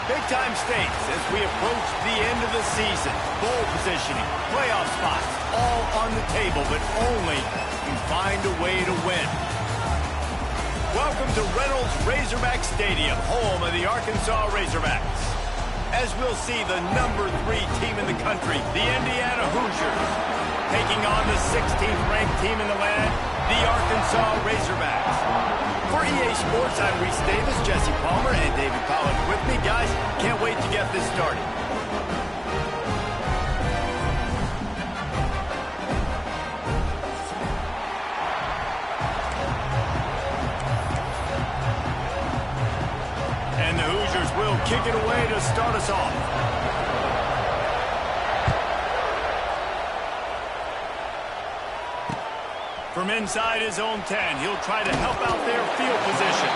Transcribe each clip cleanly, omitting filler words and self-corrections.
Big-time stakes as we approach the end of the season. Bowl positioning, playoff spots, all on the table, but only if you find a way to win. Welcome to Reynolds Razorback Stadium, home of the Arkansas Razorbacks. As we'll see the #3 team in the country, the Indiana Hoosiers, taking on the 16th ranked team in the land, the Arkansas Razorbacks. For EA Sports, I'm Reese Davis, Jesse Palmer, and David Collins with me. Guys, can't wait to get this started. And the Hoosiers will kick it away to start us off. From inside his own 10, he'll try to help out their field position.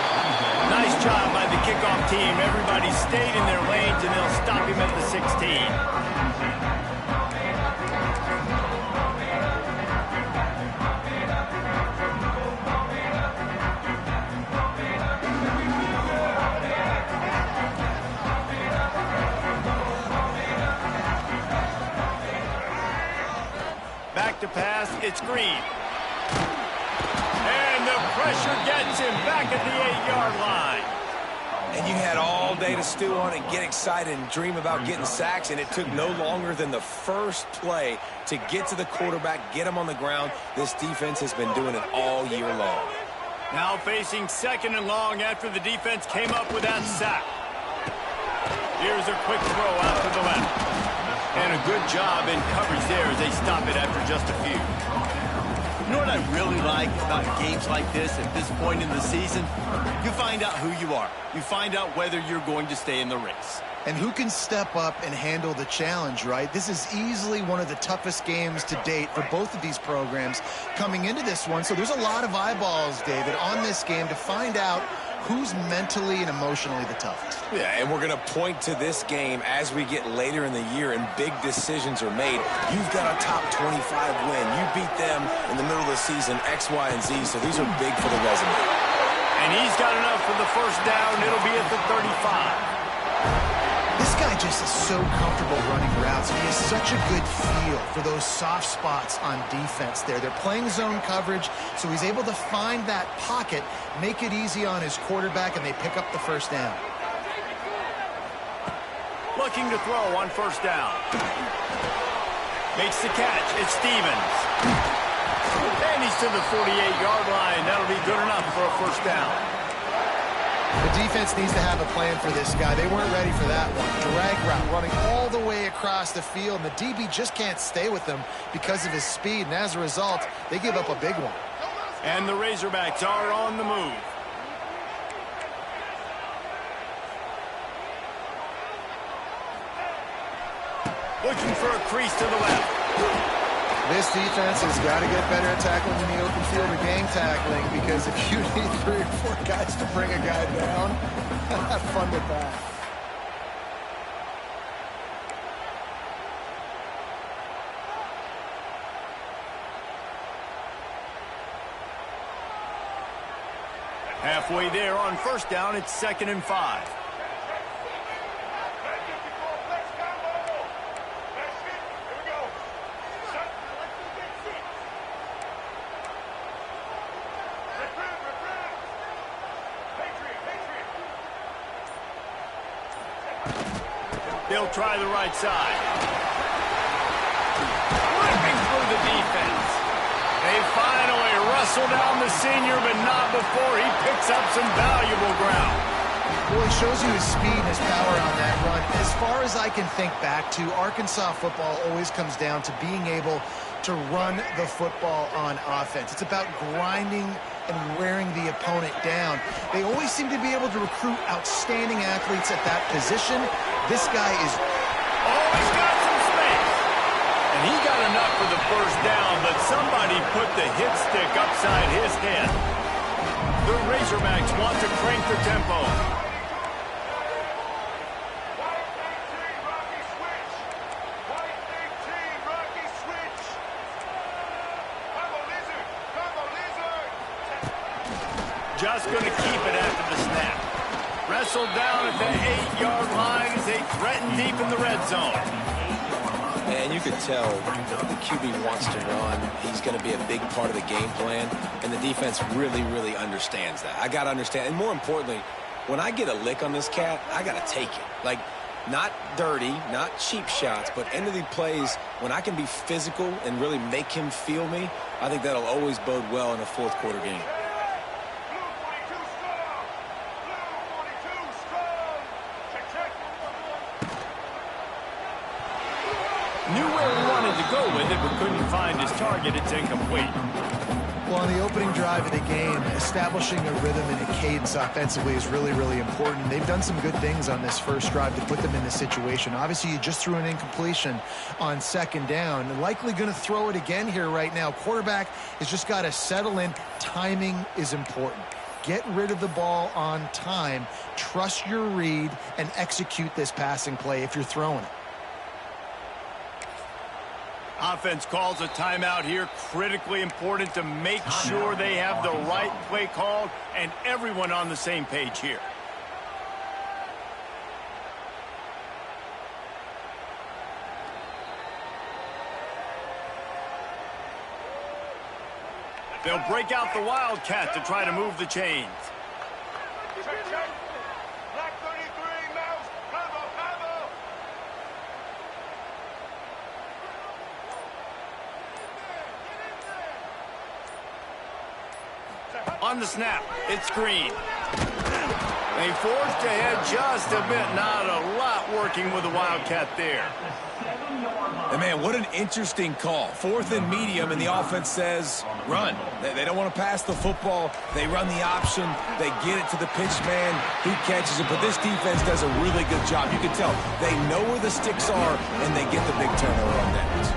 Nice job by the kickoff team. Everybody stayed in their lanes, and they'll stop him at the 16. Back to pass, it's Green. And the pressure gets him back at the 8-yard line. And you had all day to stew on it, get excited, and dream about getting sacks, and it took no longer than the first play to get to the quarterback, get him on the ground. This defense has been doing it all year long. Now facing 2nd and long after the defense came up with that sack. Here's a quick throw out to the left. And a good job in coverage there as they stop it after just a few. You know what I really like about games like this at this point in the season? You find out who you are. You find out whether you're going to stay in the race. And who can step up and handle the challenge, right? This is easily one of the toughest games to date for both of these programs coming into this one. So there's a lot of eyeballs, David, on this game to find out who's mentally and emotionally the toughest. Yeah, and we're going to point to this game as we get later in the year and big decisions are made. You've got a top 25 win. You beat them in the middle of the season, X, Y, and Z, so these are big for the resume. And he's got enough for the first down. It'll be at the 35. This guy just is so comfortable running routes. He has such a good feel for those soft spots on defense there. They're playing zone coverage, so he's able to find that pocket, make it easy on his quarterback, and they pick up the first down. Looking to throw on first down. Makes the catch. It's Stevens. And he's to the 48-yard line. That'll be good enough for a first down. The defense needs to have a plan for this guy. They weren't ready for that one. Drag route running all the way across the field, and the DB just can't stay with them because of his speed, and as a result, they give up a big one. And the Razorbacks are on the move. Looking for a crease to the left. This defense has got to get better at tackling in the open field or gang tackling, because if you need 3 or 4 guys to bring a guy down, have fun with that. Halfway there on first down, it's 2nd and 5. They'll try the right side. Ripping wrestle down the senior, but not before he picks up some valuable ground. Well, he shows you his speed and his power on that run. As far as I can think back to, Arkansas football always comes down to being able to run the football on offense. It's about grinding and wearing the opponent down. They always seem to be able to recruit outstanding athletes at that position. This guy is... Oh, he's got some space. And he got enough for the first down, but somebody put the hit stick upside his head. The Razorbacks want to crank the tempo. Just going to keep it after the snap. Wrestled down at the 8-yard line as they threaten deep in the red zone. And you could tell the QB wants to run. He's going to be a big part of the game plan. And the defense really, really understands that. I got to understand. And more importantly, when I get a lick on this cat, I got to take it. Like, not dirty, not cheap shots, but end of the plays, when I can be physical and really make him feel me, I think that'll always bode well in a fourth quarter game. Knew where he wanted to go with it, but couldn't find his target. It's incomplete. Well, on the opening drive of the game, establishing a rhythm and a cadence offensively is really, really important. They've done some good things on this first drive to put them in this situation. Obviously, you just threw an incompletion on second down. They're likely going to throw it again here right now. Quarterback has just got to settle in. Timing is important. Get rid of the ball on time. Trust your read and execute this passing play if you're throwing it. Offense calls a timeout here. Critically important to make sure they have the right play called and everyone on the same page here. They'll break out the Wildcat to try to move the chains. On the snap, it's Green. They forced ahead just a bit. Not a lot working with the Wildcat there. And man, what an interesting call. 4th and medium, and the offense says, run. They don't want to pass the football. They run the option. They get it to the pitch man. He catches it. But this defense does a really good job. You can tell they know where the sticks are, and they get the big turnover on downs.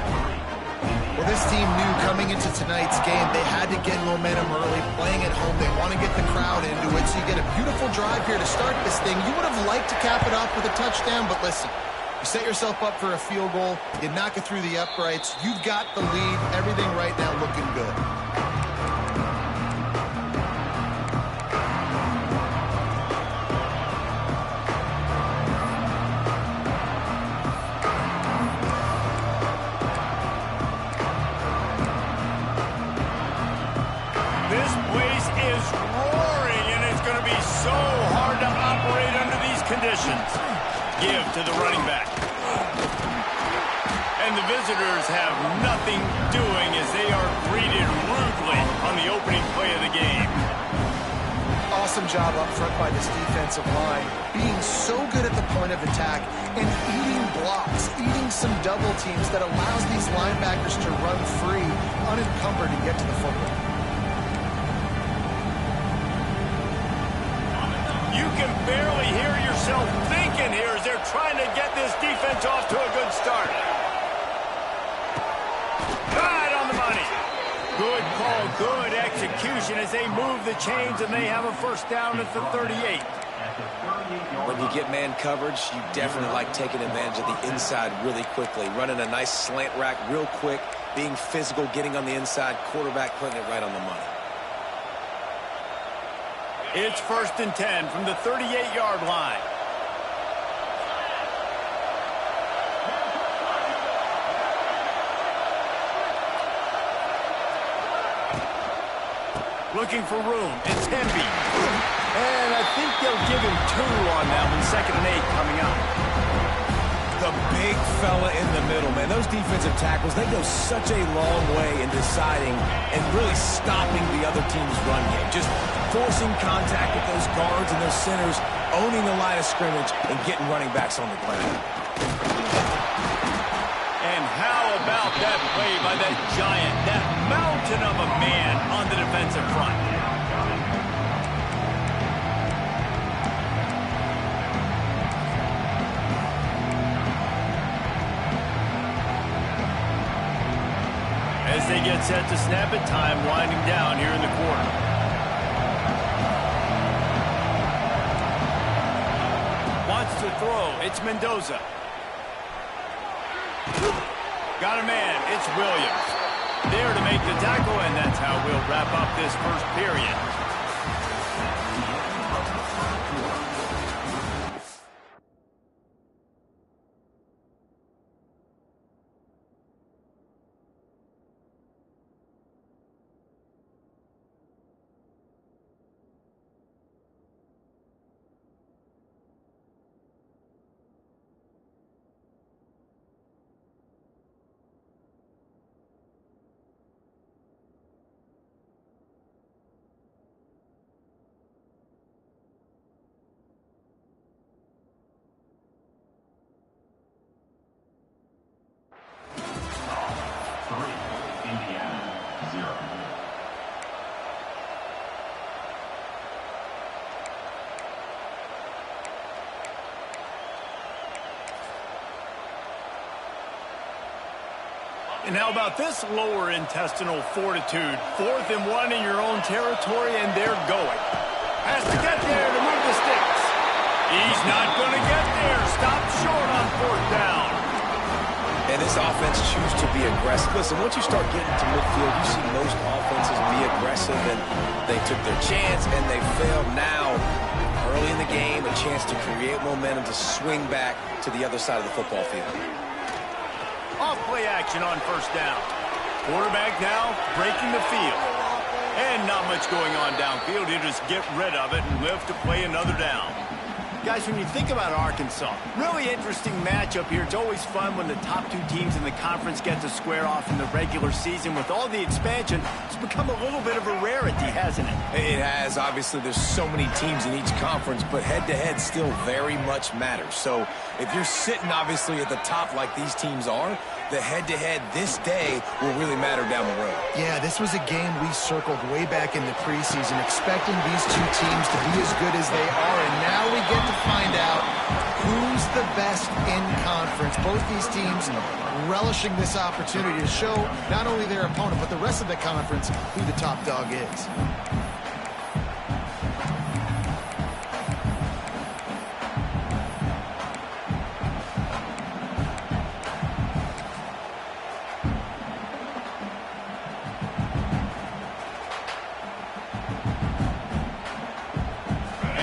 Well, this team knew coming into tonight's game they had to get momentum early, playing at home. They want to get the crowd into it, so you get a beautiful drive here to start this thing. You would have liked to cap it off with a touchdown, but listen, you set yourself up for a field goal, you knock it through the uprights, you've got the lead, everything right now looking good. This place is roaring, and it's going to be so hard to operate under these conditions. Give to the running back. And the visitors have nothing doing as they are greeted rudely on the opening play of the game. Awesome job up front by this defensive line, being so good at the point of attack and eating blocks, eating some double teams that allows these linebackers to run free, unencumbered, and get to the football. You can barely hear yourself thinking here as they're trying to get this defense off to a good start. Right on the money. Good call, good execution as they move the chains and they have a first down at the 38. When you get man coverage, you definitely like taking advantage of the inside really quickly, running a nice slant rack real quick, being physical, getting on the inside, quarterback putting it right on the money. It's 1st and 10 from the 38-yard line. Looking for room. It's Hemby. And I think they'll give him 2 on that one. 2nd and 8 coming up. The big fella in the middle, man. Those defensive tackles, they go such a long way in deciding and really stopping the other team's run game. Just forcing contact with those guards and those centers, owning the line of scrimmage, and getting running backs on the ground. And how about that play by that giant, that mountain of a man on the defensive front? As they get set to snap it, time winding down here in the quarter. Wants to throw. It's Mendoza. Got a man. It's Williams. There to make the tackle, and that's how we'll wrap up this first period. And how about this lower intestinal fortitude? 4th and 1 in your own territory, and they're going. Has to get there to move the sticks. He's not going to get there. Stop short on 4th down. And this offense chooses to be aggressive. Listen, once you start getting to midfield, you see most offenses be aggressive, and they took their chance, and they failed. Now, early in the game, a chance to create momentum to swing back to the other side of the football field. Off play action on 1st down. Quarterback now breaking the field. And not much going on downfield. He'll just get rid of it and live to play another down. Guys, when you think about Arkansas, really interesting matchup here. It's always fun when the top 2 teams in the conference get to square off in the regular season. With all the expansion, it's become a little bit of a rarity, hasn't it? It has. Obviously, there's so many teams in each conference, but head-to-head still very much matters. So if you're sitting, obviously, at the top like these teams are, the head-to-head this day will really matter down the road. Yeah, this was a game we circled way back in the preseason, expecting these 2 teams to be as good as they are, and now we get to find out who's the best in conference. Both these teams relishing this opportunity to show not only their opponent, but the rest of the conference who the top dog is.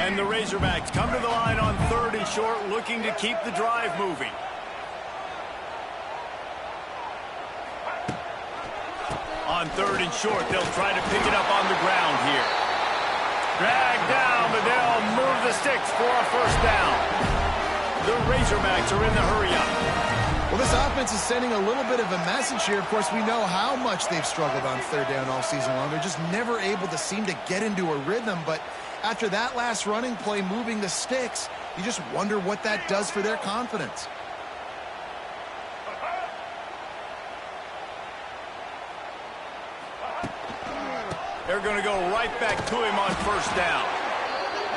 And the Razorbacks come to the line on 3rd and short, looking to keep the drive moving. On 3rd and short, they'll try to pick it up on the ground here. Dragged down, but they'll move the sticks for a 1st down. The Razorbacks are in the hurry-up. Well, this offense is sending a little bit of a message here. Of course, we know how much they've struggled on 3rd down all season long. They're just never able to seem to get into a rhythm, but after that last running play moving the sticks, you just wonder what that does for their confidence. They're going to go right back to him on 1st down.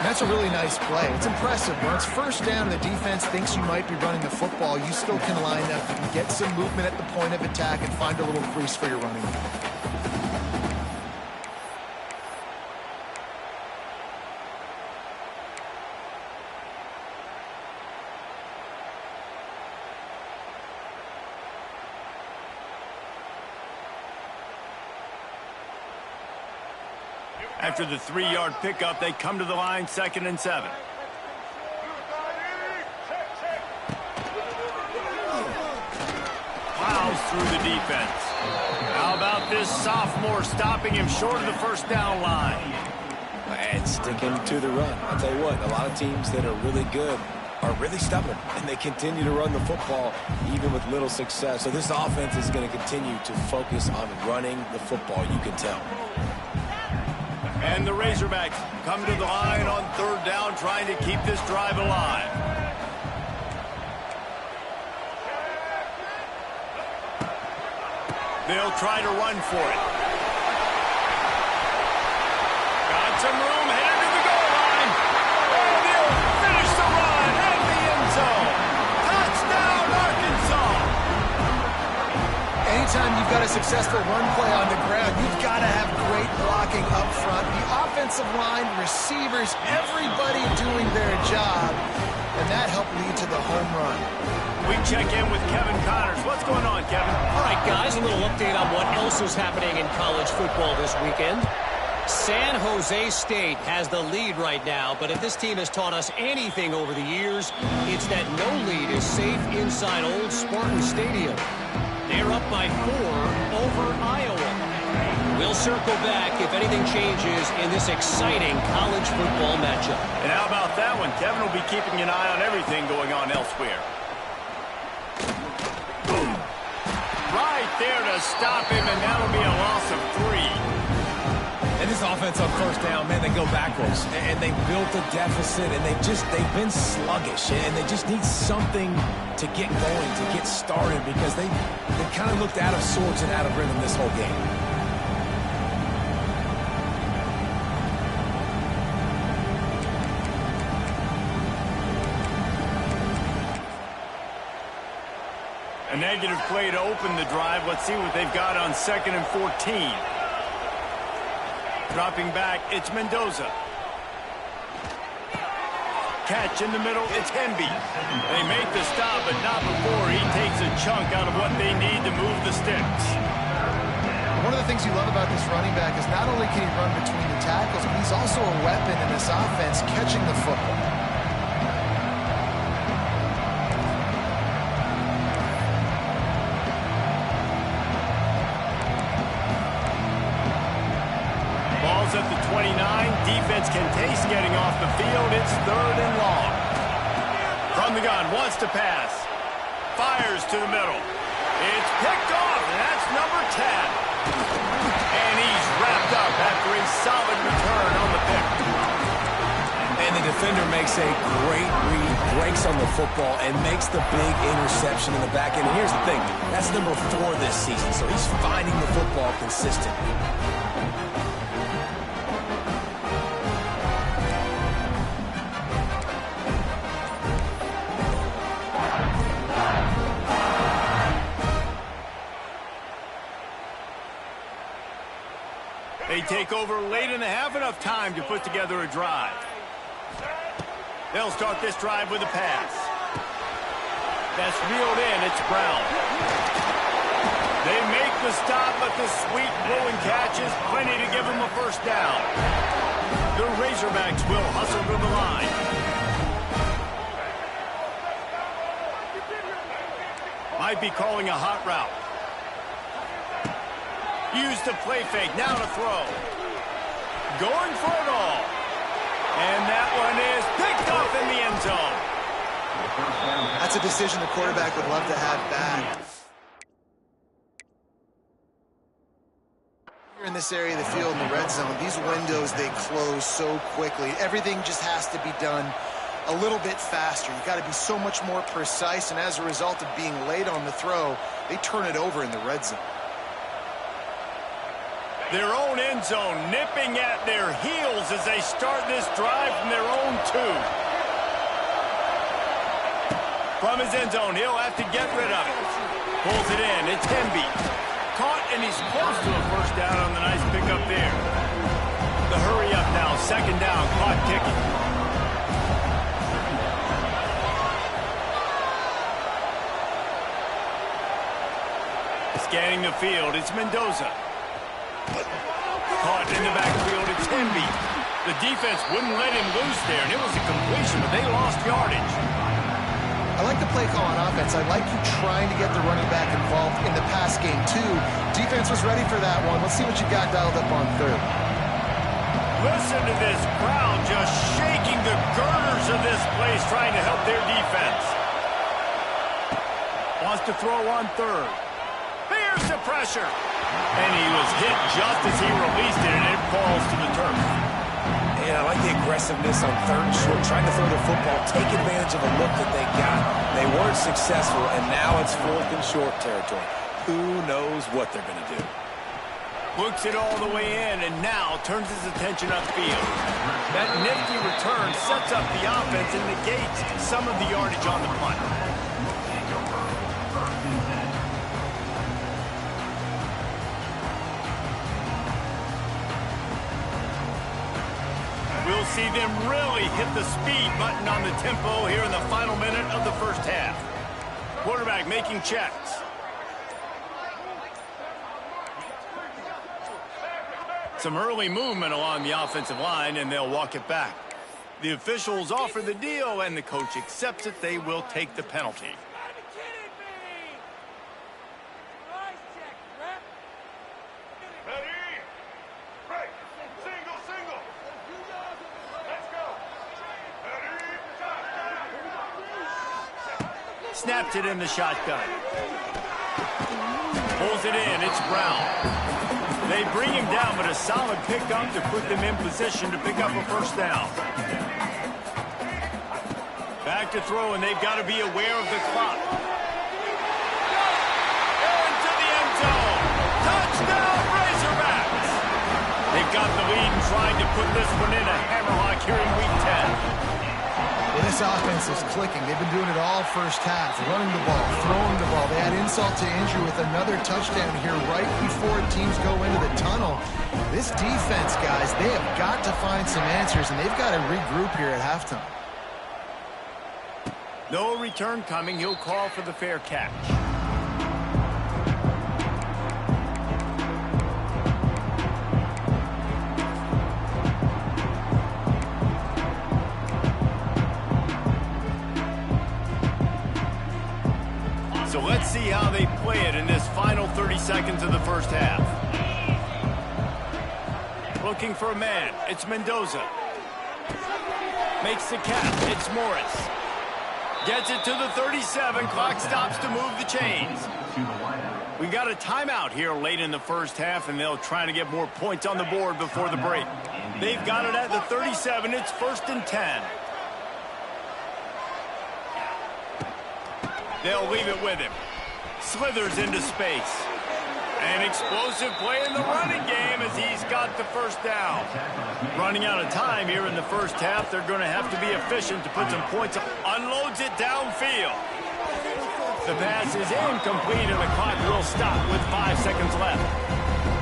That's a really nice play. It's impressive. When it's 1st down and the defense thinks you might be running the football, you still can line up. You can get some movement at the point of attack and find a little crease for your running back. After the 3-yard pickup, they come to the line 2nd and 7. Plows through the defense. How about this sophomore stopping him short of the 1st down line? And sticking to the run. I'll tell you what, a lot of teams that are really good are really stubborn, and they continue to run the football even with little success. So this offense is going to continue to focus on running the football, you can tell. And the Razorbacks come to the line on third down, trying to keep this drive alive. They'll try to run for it. Got some room, headed to the goal line. And they'll finish the run at the end zone. Touchdown, Arkansas. Anytime you've got a successful run play on the ground, you've got to have great blocking up front. The offensive line, receivers, everybody doing their job. And that helped lead to the home run. We check in with Kevin Connors. What's going on, Kevin? All right, guys, a little update on what else is happening in college football this weekend. San Jose State has the lead right now, but if this team has taught us anything over the years, it's that no lead is safe inside Old Spartan Stadium. They're up by 4 over Iowa. We'll circle back if anything changes in this exciting college football matchup. And how about that one? Kevin will be keeping an eye on everything going on elsewhere. Right there to stop him, and that'll be a loss of 3. And this offense on first down, man, they go backwards. And they built a deficit, and they've been sluggish. And they just need something to get going, to get started, because they kind of looked out of sorts and out of rhythm this whole game. A negative play to open the drive. Let's see what they've got on 2nd and 14. Dropping back, it's Mendoza. Catch in the middle, it's Hemby. They make the stop, but not before he takes a chunk out of what they need to move the sticks. One of the things you love about this running back is not only can he run between the tackles, but he's also a weapon in this offense catching the football. At the 29, defense can taste getting off the field. It's 3rd and long. From the gun, wants to pass. Fires to the middle. It's picked off, and that's number 10. And he's wrapped up after a solid return on the pick. And the defender makes a great read, breaks on the football, and makes the big interception in the back end. And here's the thing, that's number 4 this season, so he's finding the football consistently. They take over late in the half, enough time to put together a drive. They'll start this drive with a pass. That's reeled in, it's Brown. They make the stop, but the sweet blowing catch is plenty to give them a first down. The Razorbacks will hustle to the line. Might be calling a hot route. Used the play fake, now to throw. Going for it all. And that one is picked up in the end zone. That's a decision the quarterback would love to have back. Here in this area of the field in the red zone, these windows, they close so quickly. Everything just has to be done a little bit faster. You've got to be so much more precise, and as a result of being late on the throw, they turn it over in the red zone. Their own end zone nipping at their heels as they start this drive from their own 2. From his end zone, he'll have to get rid of it. Pulls it in, it's Hemby. Caught, and he's close to a first down on the nice pickup there. The hurry up now, 2nd down, clock ticking. Scanning the field, it's Mendoza. Caught in the backfield, it's Hemby. The defense wouldn't let him loose there, and it was a completion, but they lost yardage. I like the play call on offense. I like you trying to get the running back involved in the pass game, too. Defense was ready for that one. Let's see what you got dialed up on 3rd. Listen to this crowd just shaking the girders of this place, trying to help their defense. Wants to throw on third. Here's the pressure. And he was hit just as he released it, and it falls to the turf. And I like the aggressiveness on third and short, trying to throw the football, take advantage of the look that they got. They weren't successful, and now it's fourth and short territory. Who knows what they're going to do? Looks it all the way in, and now turns his attention upfield. That nifty return sets up the offense and negates some of the yardage on the punt. We'll see them really hit the speed button on the tempo here in the final minute of the first half. Quarterback making checks. Some early movement along the offensive line, and they'll walk it back. The officials offer the deal, and the coach accepts it. They will take the penalty. Snaps it in the shotgun. Pulls it in. It's Brown. They bring him down, but a solid pickup to put them in position to pick up a first down. Back to throw, and they've got to be aware of the clock. Into the end zone. Touchdown, Razorbacks! They've got the lead and trying to put this one in a hammerlock here in Week 10. Well, this offense is clicking. They've been doing it all first half, running the ball, throwing the ball. They had insult to injury with another touchdown here right before teams go into the tunnel. This defense, guys, they have got to find some answers, and they've got to regroup here at halftime. No return coming. He'll call for the fair catch. So let's see how they play it in this final 30 seconds of the first half. Looking for a man. It's Mendoza. Makes the catch. It's Morris. Gets it to the 37. Clock stops to move the chains. We got a timeout here late in the first half, and they'll try to get more points on the board before the break. They've got it at the 37. It's 1st and 10. They'll leave it with him. Slithers into space. An explosive play in the running game as he's got the first down. Running out of time here in the first half. They're going to have to be efficient to put some points up. Unloads it downfield. The pass is incomplete, and the clock will stop with 5 seconds left.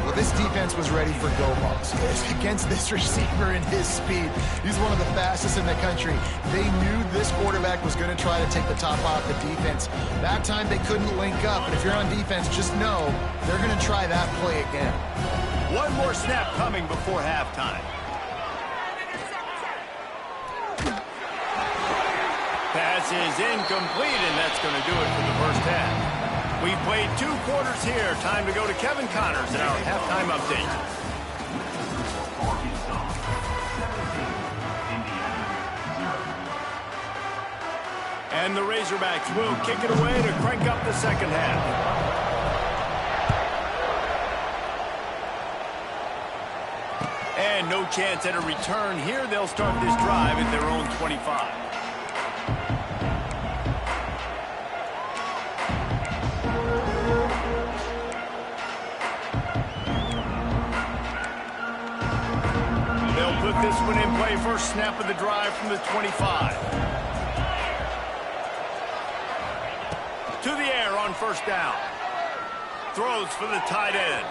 Well, this defense was ready for go balls against this receiver and his speed. He's one of the fastest in the country. They knew this quarterback was going to try to take the top off the defense. That time they couldn't link up, but if you're on defense, just know they're going to try that play again. One more snap coming before halftime. Pass is incomplete, and that's going to do it for the first half. We've played 2 quarters here. Time to go to Kevin Connors in our halftime update. And the Razorbacks will kick it away to crank up the second half. And no chance at a return here. They'll start this drive at their own 25. Put this one in play. First snap of the drive from the 25. To the air on first down. Throws for the tight end.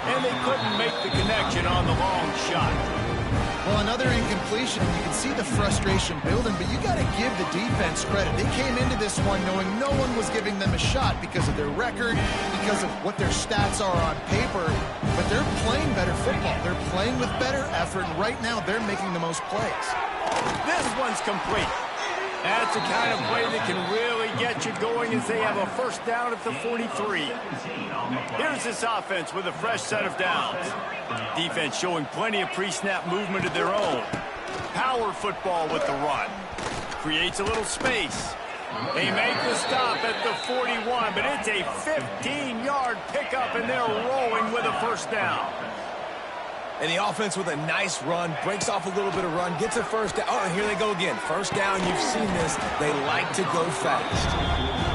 And they couldn't make the connection on the long shot. Well, another incompletion. You can see the frustration building, but you got to give the defense credit. They came into this one knowing no one was giving them a shot because of their record, because of what their stats are on paper, but they're playing better football. They're playing with better effort, and right now they're making the most plays. This one's complete. That's the kind of play that can really really get you going as they have a first down at the 43. Here's this offense with a fresh set of downs. Defense showing plenty of pre-snap movement of their own. Power football with the run. Creates a little space. They make the stop at the 41, but it's a 15-yard pickup, and they're rolling with a first down. And the offense with a nice run, breaks off a little bit of run, gets a first down. Oh, and here they go again. First down, you've seen this. They like to go fast.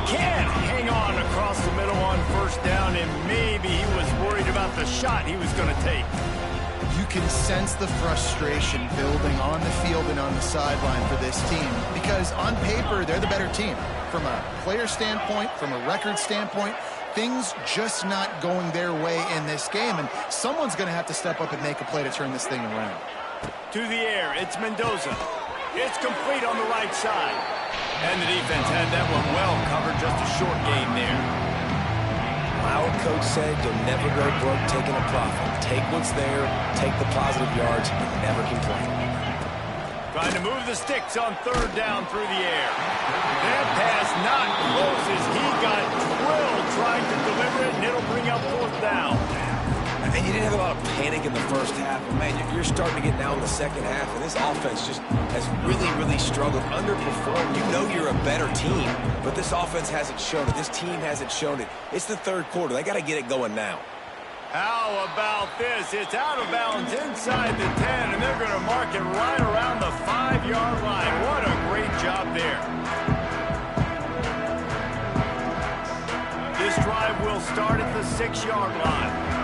Can't hang on across the middle on first down, and maybe he was worried about the shot he was going to take. You can sense the frustration building on the field and on the sideline for this team because on paper, they're the better team. From a player standpoint, from a record standpoint, things just not going their way in this game, and someone's going to have to step up and make a play to turn this thing around. To the air, it's Mendoza. It's complete on the right side. And the defense had that one well covered, just a short gain there. Our coach said you'll never go broke taking a profit. Take what's there, take the positive yards, and never complain. Trying to move the sticks on third down through the air. That pass not close as he got drilled trying to deliver it, and it'll bring up fourth down. And you didn't have a lot of panic in the first half. But man, you're starting to get down in the second half, and this offense just has really, really struggled, underperformed. You know you're a better team, but this offense hasn't shown it. This team hasn't shown it. It's the third quarter. They got to get it going now. How about this? It's out of bounds inside the 10, and they're going to mark it right around the 5-yard line. What a great job there. This drive will start at the 6-yard line.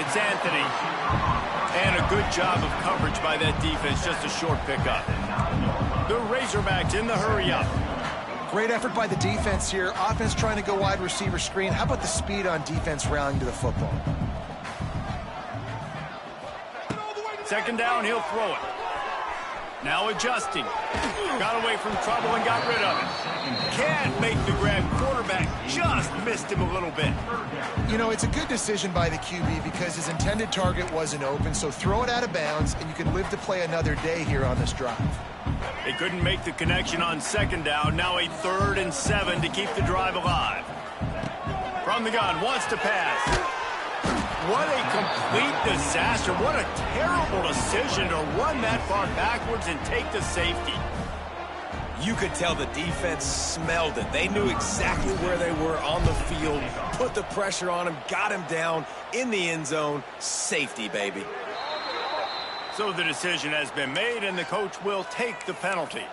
It's Anthony. And a good job of coverage by that defense. Just a short pickup. The Razorbacks in the hurry-up. Great effort by the defense here. Offense trying to go wide receiver screen. How about the speed on defense rallying to the football? Second down, he'll throw it. Now adjusting. Got away from trouble and got rid of it. Can't make the grab. Quarterback just missed him a little bit. You know, it's a good decision by the QB because his intended target wasn't open, so throw it out of bounds, and you can live to play another day here on this drive. They couldn't make the connection on second down. Now a 3rd and 7 to keep the drive alive. From the gun, wants to pass. What a complete disaster. What a terrible decision to run that far backwards and take the safety. You could tell the defense smelled it. They knew exactly where they were on the field, put the pressure on him, got him down in the end zone. Safety, baby. So the decision has been made, and the coach will take the penalty.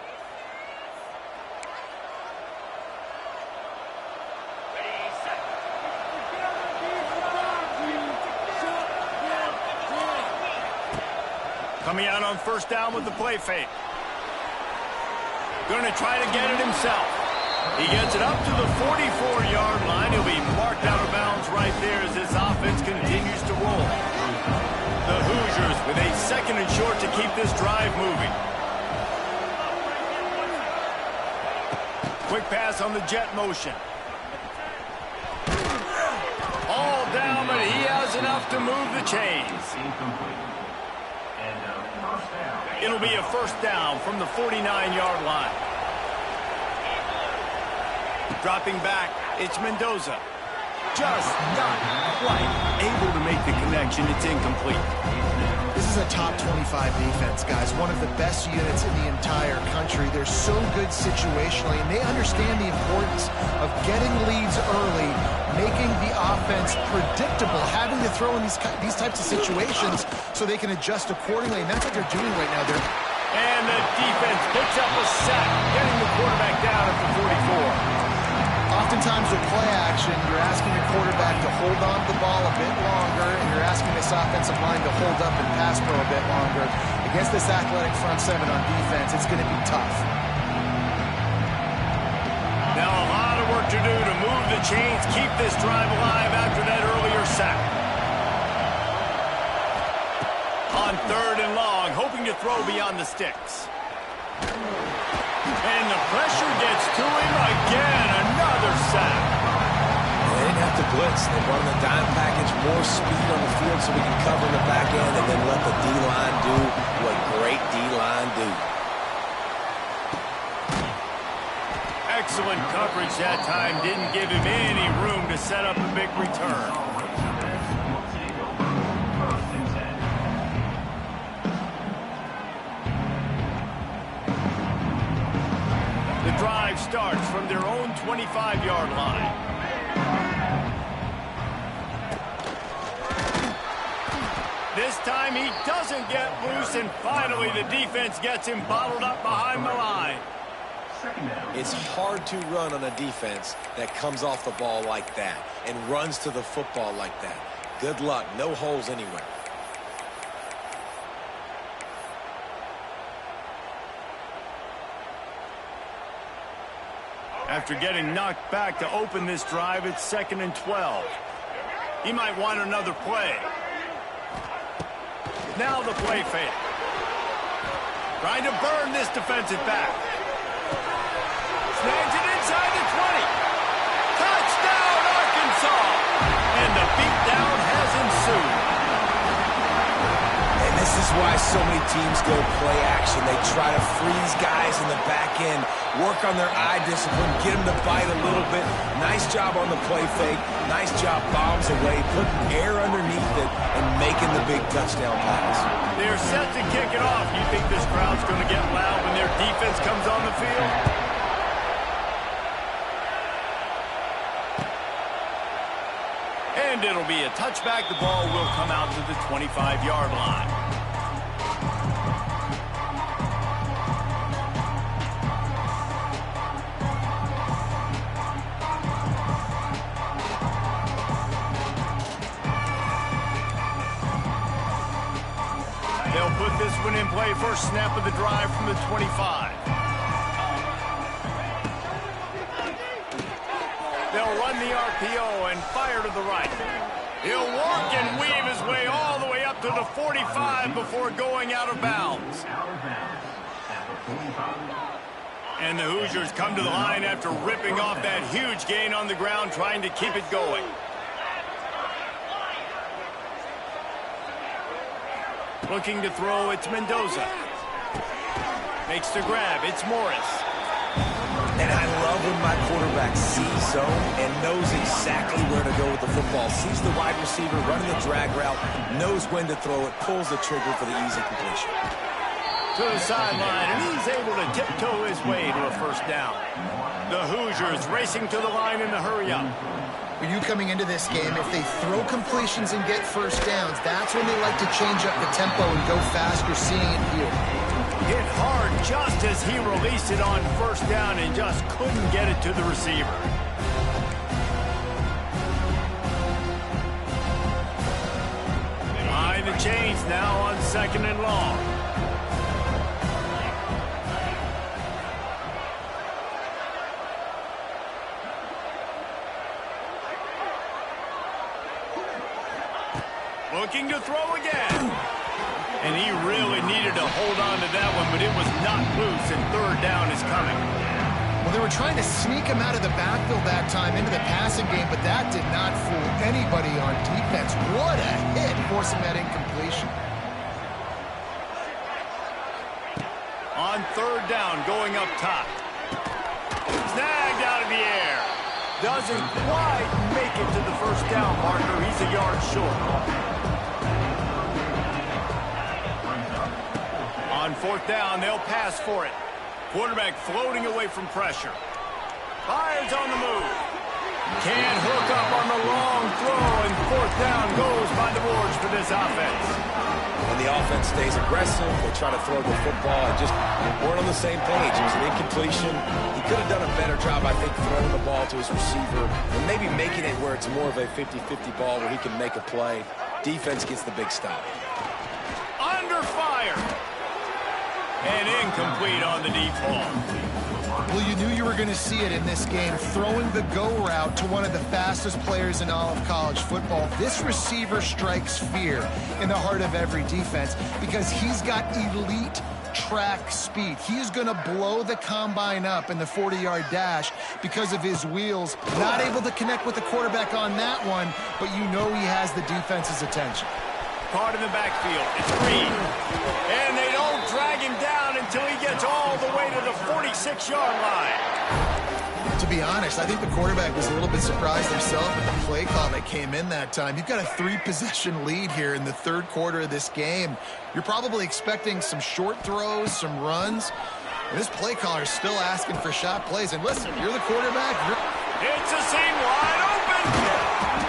Coming out on first down with the play fake. Going to try to get it himself. He gets it up to the 44-yard line. He'll be marked out of bounds right there as this offense continues to roll. The Hoosiers with a 2nd and short to keep this drive moving. Quick pass on the jet motion. All down, but he has enough to move the chains. It'll be a first down from the 49-yard line. Dropping back, it's Mendoza. Just not quite able to make the connection. It's incomplete. This is a top 25 defense, guys. One of the best units in the entire country. They're so good situationally, and they understand the importance of getting leads early, making the offense predictable, having to throw in these types of situations so they can adjust accordingly, and that's what they're doing right now. And the defense picks up a sack, getting the quarterback down at the 44. Oftentimes with play action, you're asking your quarterback to hold on to the ball a bit longer, and you're asking this offensive line to hold up and pass pro a bit longer. Against this athletic front seven on defense, it's going to be tough. Now a lot of work to do to move the chains, keep this drive alive after that earlier sack. On 3rd and long, hoping to throw beyond the sticks. And the pressure gets to him again. sack. They didn't have to blitz. They brought in the dime package, more speed on the field so we can cover in the back end and then let the D-line do what great D-line do. Excellent coverage that time. Didn't give him any room to set up a big return. The drive starts from their own 25-yard line. This time he doesn't get loose, and finally the defense gets him bottled up behind the line. It's hard to run on a defense that comes off the ball like that and runs to the football like that. Good luck. No holes anywhere. After getting knocked back to open this drive, it's 2nd and 12. He might want another play. Now the play fake. Trying to burn this defensive back. Snags it inside the 20. Touchdown, Arkansas! And the beatdown has ensued. And this is why so many teams go play action. They try to freeze guys in the back end, work on their eye discipline, get them to bite a little bit. Nice job on the play fake. Nice job bombs away, putting air underneath it, and making the big touchdown pass. They're set to kick it off. You think this crowd's going to get loud when their defense comes on the field? And it'll be a touchback. The ball will come out to the 25-yard line. They'll put this one in play. First snap of the drive from the 25. They'll run the RPO and fire to the right. He'll walk and weave his way all the way up to the 45 before going out of bounds. And the Hoosiers come to the line after ripping off that huge gain on the ground, trying to keep it going. Looking to throw, it's Mendoza. Makes the grab, it's Morris. And I love when my quarterback sees zone and knows exactly where to go with the football. Sees the wide receiver running the drag route, knows when to throw it, pulls the trigger for the easy completion. To the sideline, and he's able to tiptoe his way to a first down. The Hoosiers racing to the line in the hurry-up. For you coming into this game, if they throw completions and get first downs, that's when they like to change up the tempo and go fast. We're seeing it here. Hit hard just as he released it on first down and just couldn't get it to the receiver. Behind the chains now on 2nd and long. Looking to throw again. And he really needed to hold on to that one, but it was not loose, and 3rd down is coming. Well, they were trying to sneak him out of the backfield that time into the passing game, but that did not fool anybody on defense. What a hit, forcing that incompletion. On 3rd down, going up top. Snagged out of the air. Doesn't quite make it to the first down marker. He's a yard short. On 4th down, they'll pass for it. Quarterback floating away from pressure. Fires on the move. Can't hook up on the long throw, and 4th down goes by the boards for this offense. When the offense stays aggressive, they try to throw the football and just weren't on the same page. It was an incompletion. He could have done a better job, I think, throwing the ball to his receiver and maybe making it where it's more of a 50-50 ball where he can make a play. Defense gets the big stop. Under fire. And incomplete on the deep ball. Well, you knew you were going to see it in this game, throwing the go route to one of the fastest players in all of college football. This receiver strikes fear in the heart of every defense because he's got elite track speed. He is going to blow the combine up in the 40-yard dash because of his wheels. Not able to connect with the quarterback on that one, but you know he has the defense's attention. Caught in the backfield. It's Reed. And they don't drag him down until he gets all the way to the 46-yard line. To be honest, I think the quarterback was a little bit surprised himself at the play call that came in that time. You've got a 3-possession lead here in the third quarter of this game. You're probably expecting some short throws, some runs. And this play caller is still asking for shot plays. And listen, you're the quarterback. It's a seam wide open.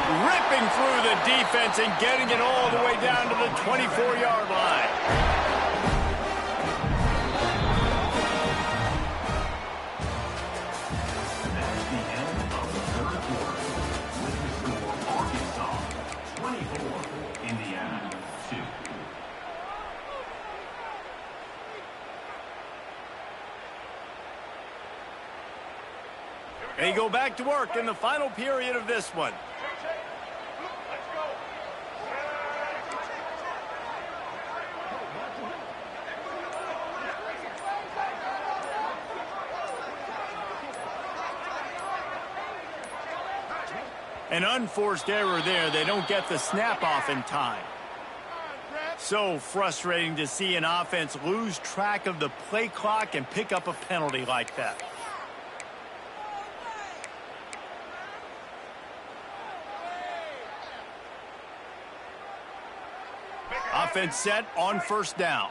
Ripping through the defense and getting it all the way down to the 24-yard line. That's the end of the third quarter. With the score, Arkansas 24, Indiana 2. They go back to work in the final period of this one. An unforced error there. They don't get the snap off in time. So frustrating to see an offense lose track of the play clock and pick up a penalty like that. Offense set on first down.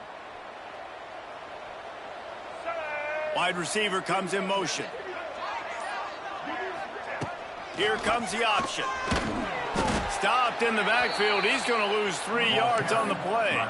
Wide receiver comes in motion. Here comes the option. Stopped in the backfield. He's going to lose 3 yards on the play.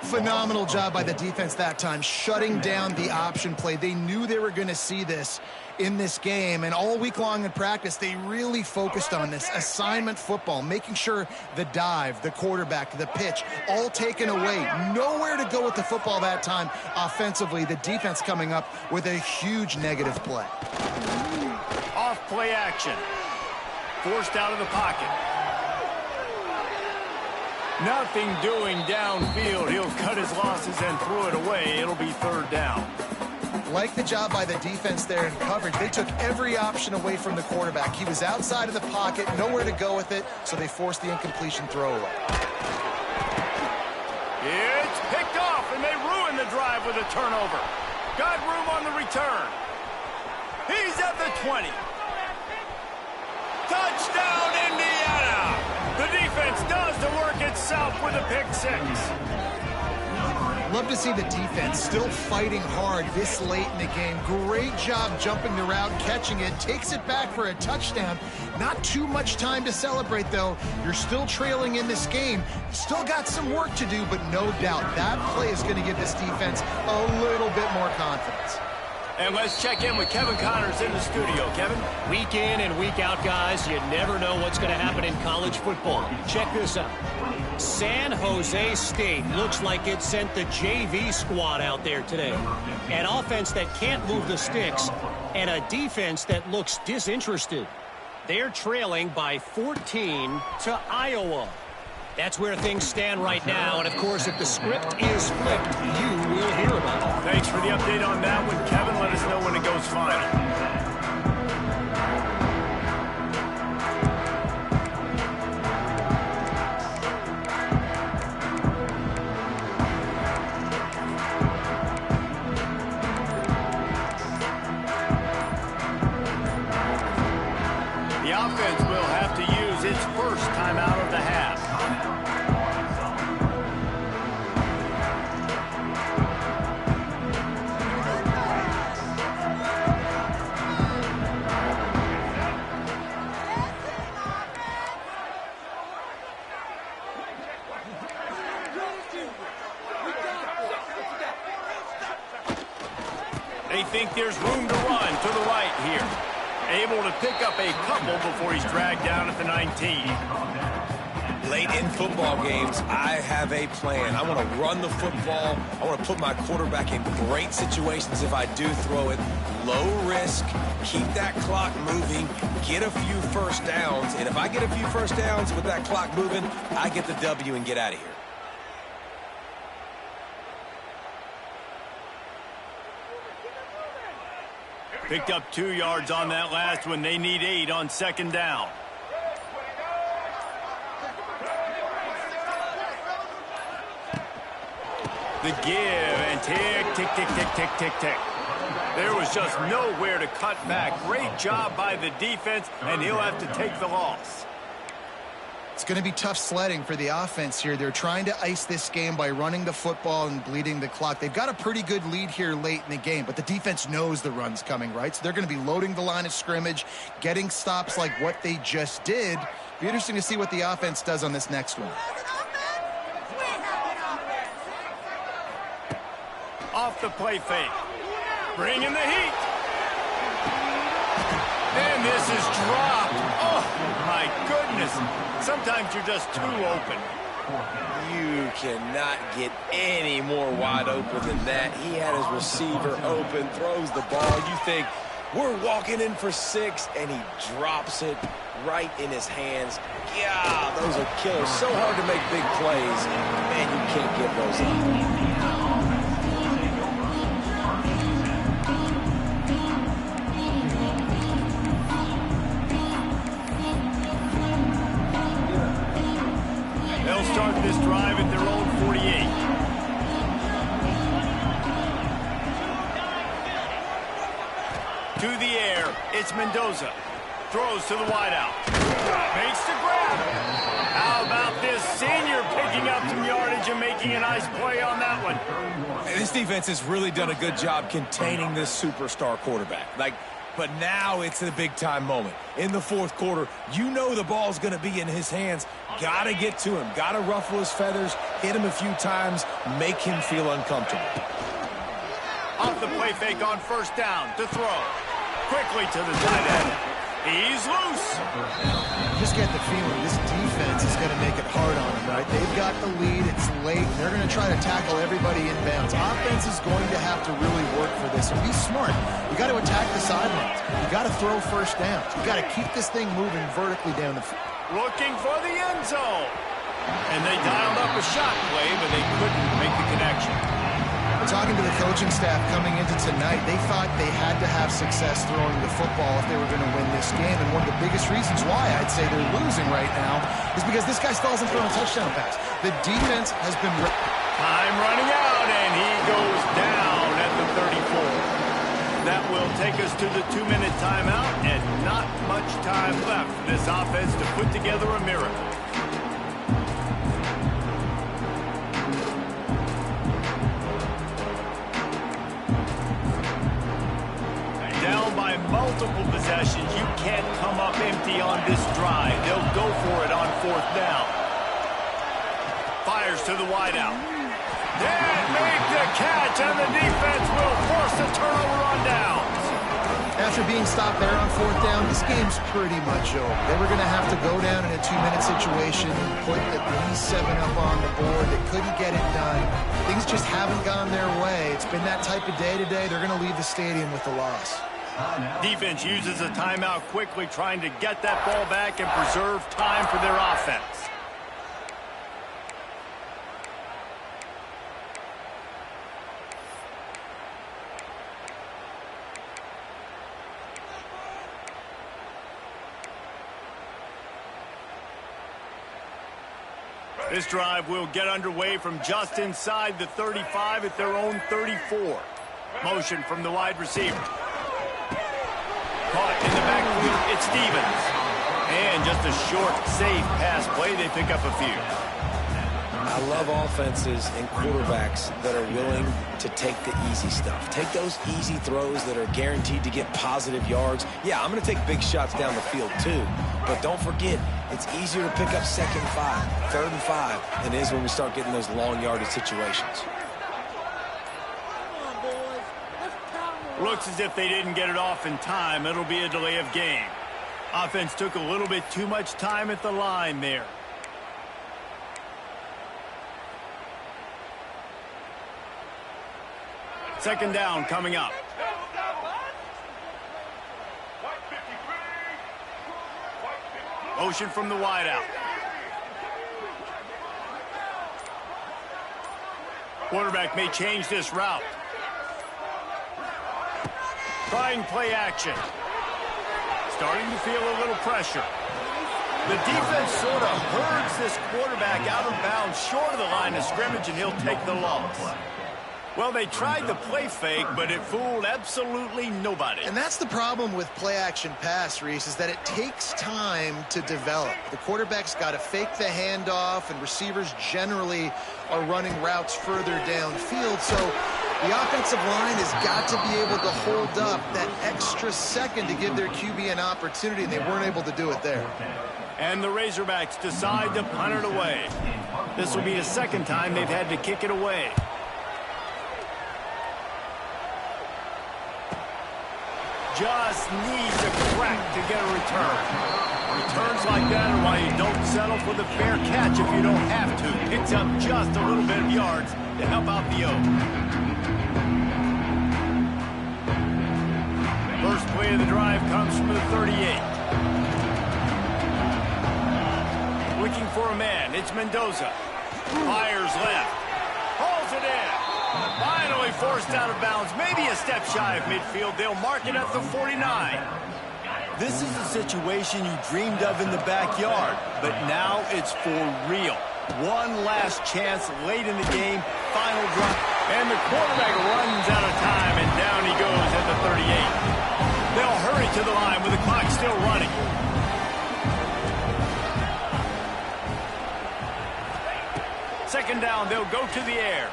Phenomenal job by the defense that time, shutting down the option play. They knew they were going to see this in this game, and all week long in practice, they really focused on this assignment football, making sure the dive, the quarterback, the pitch, all taken away. Nowhere to go with the football that time offensively. The defense coming up with a huge negative play. Off play action. Forced out of the pocket. Nothing doing downfield. He'll cut his losses and throw it away. It'll be third down. Like the job by the defense there in coverage. They took every option away from the quarterback. He was outside of the pocket, nowhere to go with it, so they forced the incompletion throwaway. It's picked off, and they ruin the drive with a turnover. Got room on the return. He's at the 20. Touchdown, Indiana! The defense does the work itself with a pick six. Love to see the defense still fighting hard this late in the game. Great job jumping the route, catching it, takes it back for a touchdown. Not too much time to celebrate, though. You're still trailing in this game. Still got some work to do, but no doubt that play is going to give this defense a little bit more confidence. And let's check in with Kevin Connors in the studio. Kevin? Week in and week out, guys, you never know what's going to happen in college football. Check this out. San Jose State looks like it sent the JV squad out there today. An offense that can't move the sticks and a defense that looks disinterested. They're trailing by 14 to Iowa. That's where things stand right now, and of course, if the script is flipped, you will hear about it. Thanks for the update on that one, Kevin. Let us know when it goes final. The offense will have to use its first timeout of the half. They think there's room to run to the right here. Able to pick up a couple before he's dragged down at the 19. Late in football games, I have a plan. I want to run the football. I want to put my quarterback in great situations if I do throw it. Low risk, keep that clock moving, get a few first downs. And if I get a few first downs with that clock moving, I get the W and get out of here. Picked up 2 yards on that last one. They need 8 on second down. The give and tick, tick, tick, tick, tick, tick, tick. There was just nowhere to cut back. Great job by the defense, and he'll have to take the loss. It's going to be tough sledding for the offense here. They're trying to ice this game by running the football and bleeding the clock. They've got a pretty good lead here late in the game, but the defense knows the run's coming, right? So they're going to be loading the line of scrimmage, getting stops like what they just did. Be interesting to see what the offense does on this next one. Off the play fake. Bringing the heat. And this is dropped. Oh, my goodness. Sometimes you're just too open. You cannot get any more wide open than that. He had his receiver open, throws the ball. You think, we're walking in for 6, and he drops it right in his hands. Yeah, those are killers. So hard to make big plays. Man, you can't give those up. They'll start this drive at their own 48. To the air, it's Mendoza. Throws to the wideout. Makes the grab. How about this senior picking up some yardage and making a nice play on that one? This defense has really done a good job containing this superstar quarterback. But now it's a big-time moment. In the fourth quarter, you know the ball's going to be in his hands. Got to get to him. Got to ruffle his feathers, hit him a few times, make him feel uncomfortable. Off the play fake on first down to throw. Quickly to the tight end. He's loose. You just get the feeling this defense is going to make it hard on them, right? They've got the lead. It's late. And they're going to try to tackle everybody inbounds. Offense is going to have to really work for this. And be smart. You got to attack the sidelines. You got to throw first downs. You got to keep this thing moving vertically down the field. Looking for the end zone. And they dialed up a shot play, but they couldn't make the connection. Talking to the coaching staff coming into tonight, they thought they had to have success throwing the football if they were going to win this game. And one of the biggest reasons why I'd say they're losing right now is because this guy still hasn't thrown a touchdown pass. The defense has been... Time running out, and he goes down at the 34. That will take us to the 2-minute timeout, and not much time left for this offense to put together a miracle. Down by multiple possessions, you can't come up empty on this drive. They'll go for it on fourth down. Fires to the wideout. Didn't make the catch, and the defense will force a turnover on downs. After being stopped there on fourth down, this game's pretty much over. They were going to have to go down in a 2-minute situation, put at least 7 up on the board. They couldn't get it done. Things just haven't gone their way. It's been that type of day today. They're going to leave the stadium with the loss. Defense uses a timeout quickly, trying to get that ball back and preserve time for their offense. This drive will get underway from just inside the 35 at their own 34. Motion from the wide receiver. Caught in the backfield, it's Stevens. And just a short, safe pass play. They pick up a few. I love offenses and quarterbacks that are willing to take the easy stuff. Take those easy throws that are guaranteed to get positive yards. Yeah, I'm going to take big shots down the field too. But don't forget, it's easier to pick up 2nd and 5, 3rd and 5 than it is when we start getting those long yardage situations. Looks as if they didn't get it off in time. It'll be a delay of game. Offense took a little bit too much time at the line there. Second down coming up. Motion from the wideout. Quarterback may change this route. Trying play action. Starting to feel a little pressure. The defense sort of herds this quarterback out of bounds short of the line of scrimmage, and he'll take the loss. Well, they tried the play fake, but it fooled absolutely nobody. And that's the problem with play-action pass, Reese, is that it takes time to develop. The quarterback's got to fake the handoff, and receivers generally are running routes further downfield. So the offensive line has got to be able to hold up that extra second to give their QB an opportunity, and they weren't able to do it there. And the Razorbacks decide to punt it away. This will be the second time they've had to kick it away. Just needs a crack to get a return. Returns like that are why you don't settle for the fair catch if you don't have to. Picks up just a little bit of yards to help out the O. First play of the drive comes from the 38. Looking for a man. It's Mendoza. Fires left. Hauls it in. Finally forced out of bounds. Maybe a step shy of midfield. They'll mark it at the 49. This is a situation you dreamed of in the backyard, but now it's for real. One last chance late in the game. Final drop. And the quarterback runs out of time, and down he goes at the 38. They'll hurry to the line with the clock still running. Second down, they'll go to the air.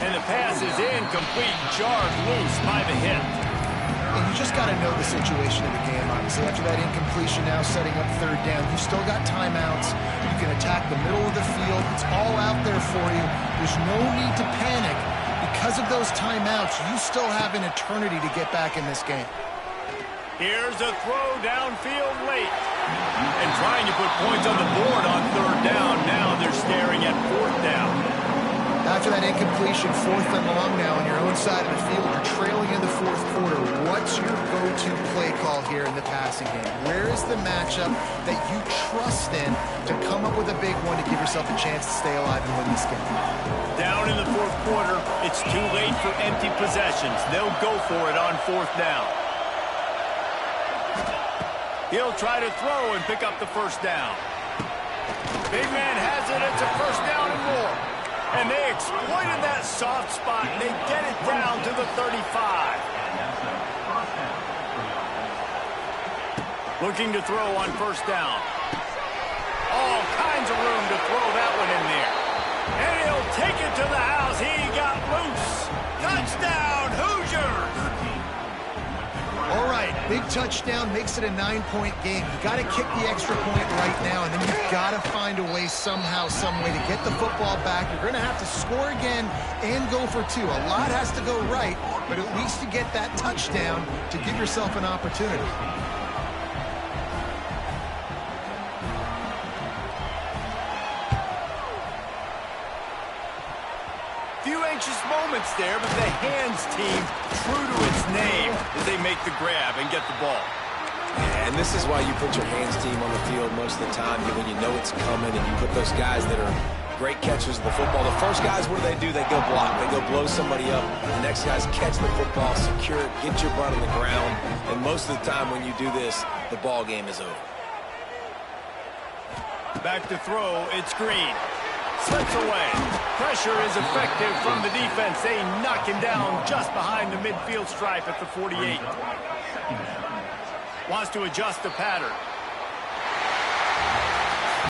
And the pass is incomplete, jarred loose by the hit. And you just got to know the situation of the game, obviously. After that incompletion now setting up third down, you still got timeouts. You can attack the middle of the field. It's all out there for you. There's no need to panic. Because of those timeouts, you still have an eternity to get back in this game. Here's a throw downfield late. And trying to put points on the board on third down. Now they're staring at fourth down. After that incompletion, fourth and long now on your own side of the field, you're trailing in the fourth quarter. What's your go-to play call here in the passing game? Where is the matchup that you trust in to come up with a big one to give yourself a chance to stay alive and win this game? Down in the fourth quarter, it's too late for empty possessions. They'll go for it on fourth down. He'll try to throw and pick up the first down. Big man has it. It's a first down and more. And they exploited that soft spot, and they get it down to the 35. Looking to throw on first down. All kinds of room to throw that one in there. And he'll take it to the house. He got loose. Touchdown, Hoosiers! All right, big touchdown makes it a 9-point game. You got to kick the extra point right now, and then you've got to find a way somehow, some way to get the football back. You're going to have to score again and go for two. A lot has to go right, but at least you get that touchdown to give yourself an opportunity. Moments there, but the hands team true to its name as they make the grab and get the ball. And this is why you put your hands team on the field most of the time, when you know it's coming, and you put those guys that are great catchers of the football. The first guys, what do? They go block. They go blow somebody up. The next guys catch the football, secure it, get your butt on the ground. And most of the time when you do this, the ball game is over. Back to throw, it's Green. Slips away. Pressure is effective from the defense. They knock him down just behind the midfield stripe at the 48. Wants to adjust the pattern.